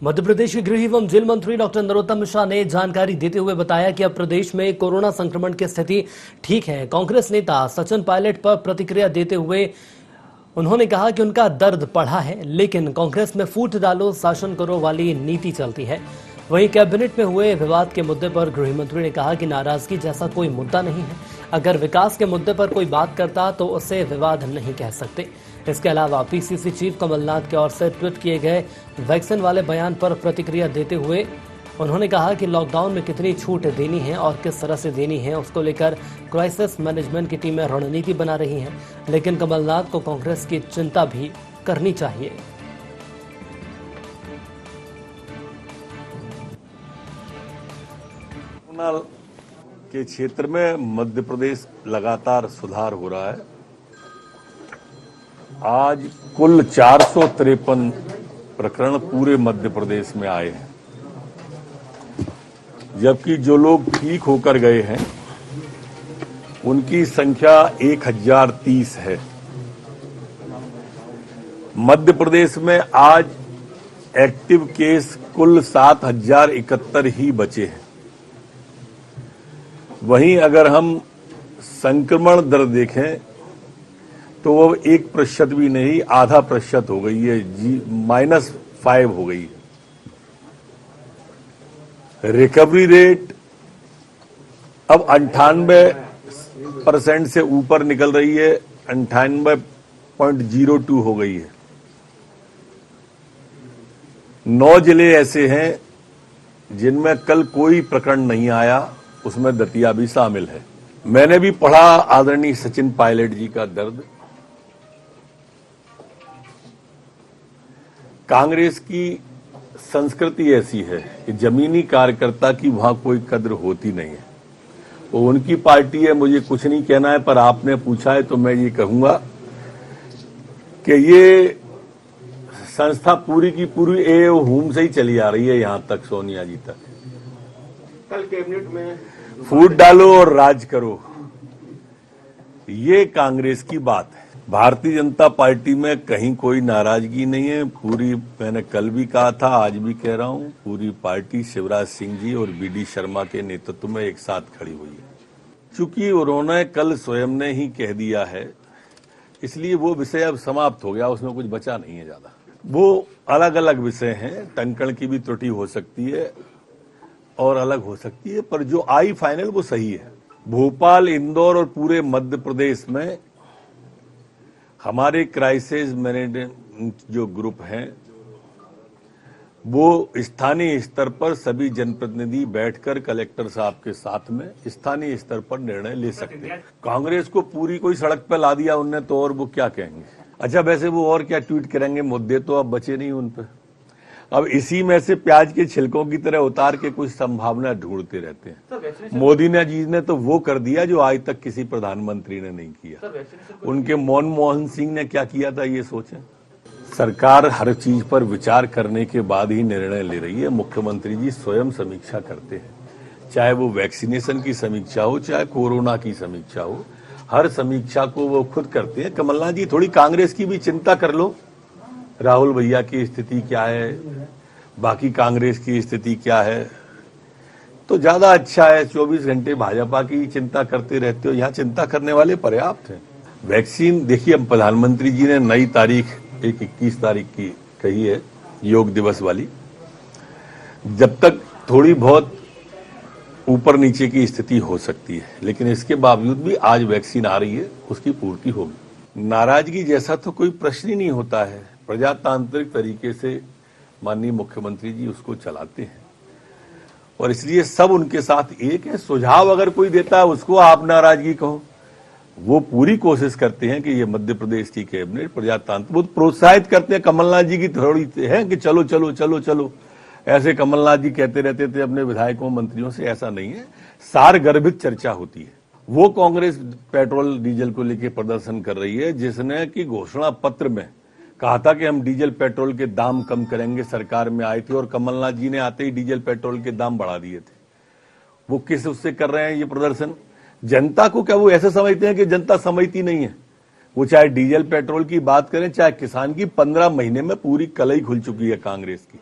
मध्य प्रदेश के गृह एवं जेल मंत्री डॉक्टर नरोत्तम मिश्रा ने जानकारी देते हुए बताया कि अब प्रदेश में कोरोना संक्रमण की स्थिति ठीक है। कांग्रेस नेता सचिन पायलट पर प्रतिक्रिया देते हुए उन्होंने कहा कि उनका दर्द बढ़ा है, लेकिन कांग्रेस में फूट डालो शासन करो वाली नीति चलती है। वहीं कैबिनेट में हुए विवाद के मुद्दे पर गृह मंत्री ने कहा कि नाराजगी जैसा कोई मुद्दा नहीं है। अगर विकास के मुद्दे पर कोई बात करता तो उसे विवाद नहीं कह सकते। इसके अलावा पीसीसी चीफ कमलनाथ की ओर से ट्वीट किए गए वैक्सीन वाले बयान पर प्रतिक्रिया देते हुए उन्होंने कहा कि लॉकडाउन में कितनी छूट देनी है और किस तरह से देनी है, उसको लेकर क्राइसिस मैनेजमेंट की टीमें रणनीति बना रही हैं, लेकिन कमलनाथ को कांग्रेस की चिंता भी करनी चाहिए। कोरोना के क्षेत्र में मध्य प्रदेश लगातार सुधार हो रहा है। आज कुल 453 प्रकरण पूरे मध्य प्रदेश में आए हैं, जबकि जो लोग ठीक होकर गए हैं उनकी संख्या 1030 है। मध्य प्रदेश में आज एक्टिव केस कुल 7071 ही बचे हैं। वहीं अगर हम संक्रमण दर देखें तो वो 1% भी नहीं, आधा प्रतिशत हो गई है, -5 हो गई है। रिकवरी रेट अब 98% से ऊपर निकल रही है, 98.02 हो गई है। 9 जिले ऐसे हैं जिनमें कल कोई प्रकरण नहीं आया, उसमें दतिया भी शामिल है। मैंने भी पढ़ा आदरणीय सचिन पायलट जी का दर्द। कांग्रेस की संस्कृति ऐसी है कि जमीनी कार्यकर्ता की वहां कोई कद्र होती नहीं है। वो उनकी पार्टी है, मुझे कुछ नहीं कहना है, पर आपने पूछा है तो मैं ये कहूंगा कि ये संस्था पूरी की पूरी होम से ही चली आ रही है यहां तक, सोनिया जी तक। कल कैबिनेट में फूट डालो और राज करो, ये कांग्रेस की बात है। भारतीय जनता पार्टी में कहीं कोई नाराजगी नहीं है। पूरी, मैंने कल भी कहा था, आज भी कह रहा हूं, पूरी पार्टी शिवराज सिंह जी और बीडी शर्मा के नेतृत्व में एक साथ खड़ी हुई है। चूंकि उन्होंने कल स्वयं ने ही कह दिया है, इसलिए वो विषय अब समाप्त हो गया, उसमें कुछ बचा नहीं है ज्यादा। वो अलग अलग विषय हैं, टंकण की भी त्रुटि हो सकती है और अलग हो सकती है, पर जो आई फाइनल वो सही है। भोपाल, इंदौर और पूरे मध्य प्रदेश में हमारे क्राइसिस मैनेजमेंट जो ग्रुप हैं वो स्थानीय स्तर पर सभी जनप्रतिनिधि बैठकर कलेक्टर साहब के साथ में स्थानीय स्तर पर निर्णय ले सकते हैं। कांग्रेस को पूरी कोई सड़क पर ला दिया उनने तो और वो क्या कहेंगे। अच्छा, वैसे वो और क्या ट्वीट करेंगे, मुद्दे तो अब बचे नहीं उन पर। अब इसी में से प्याज के छिलकों की तरह उतार के कुछ संभावना ढूंढते रहते हैं। मोदी जी ने तो वो कर दिया जो आज तक किसी प्रधानमंत्री ने नहीं किया। उनके मनमोहन सिंह ने क्या किया था ये सोचें। सरकार हर चीज पर विचार करने के बाद ही निर्णय ले रही है। मुख्यमंत्री जी स्वयं समीक्षा करते हैं, चाहे वो वैक्सीनेशन की समीक्षा हो, चाहे कोरोना की समीक्षा हो, हर समीक्षा को वो खुद करते हैं। कमलनाथ जी थोड़ी कांग्रेस की भी चिंता कर लो, राहुल भैया की स्थिति क्या है, बाकी कांग्रेस की स्थिति क्या है, तो ज्यादा अच्छा है। 24 घंटे भाजपा की चिंता करते रहते हो, यहाँ चिंता करने वाले पर्याप्त हैं। वैक्सीन देखिए, अब प्रधानमंत्री जी ने नई तारीख 21 तारीख की कही है, योग दिवस वाली। जब तक थोड़ी बहुत ऊपर नीचे की स्थिति हो सकती है, लेकिन इसके बावजूद भी आज वैक्सीन आ रही है, उसकी पूर्ति होगी। नाराजगी जैसा तो कोई प्रश्न ही नहीं होता है। प्रजातांत्रिक तरीके से माननीय मुख्यमंत्री जी उसको चलाते हैं और इसलिए सब उनके साथ एक है। सुझाव अगर कोई देता है उसको आप नाराजगी कहो, वो पूरी कोशिश करते हैं कि ये मध्य प्रदेश की कैबिनेट प्रजातांत्रिक, बहुत प्रोत्साहित करते हैं। कमलनाथ जी की थोड़ी है कि चलो चलो चलो चलो, ऐसे कमलनाथ जी कहते रहते थे अपने विधायकों मंत्रियों से, ऐसा नहीं है। सार गर्भित चर्चा होती है। वो कांग्रेस पेट्रोल डीजल को लेकर प्रदर्शन कर रही है, जिसने की घोषणा पत्र में कहा था कि हम डीजल पेट्रोल के दाम कम करेंगे, सरकार में आए थे और कमलनाथ जी ने आते ही डीजल पेट्रोल के दाम बढ़ा दिए थे। वो किस उससे कर रहे हैं ये प्रदर्शन? जनता को क्या वो ऐसे समझते हैं कि जनता समझती नहीं है? वो चाहे डीजल पेट्रोल की बात करें, चाहे किसान की, 15 महीने में पूरी कलई खुल चुकी है कांग्रेस की।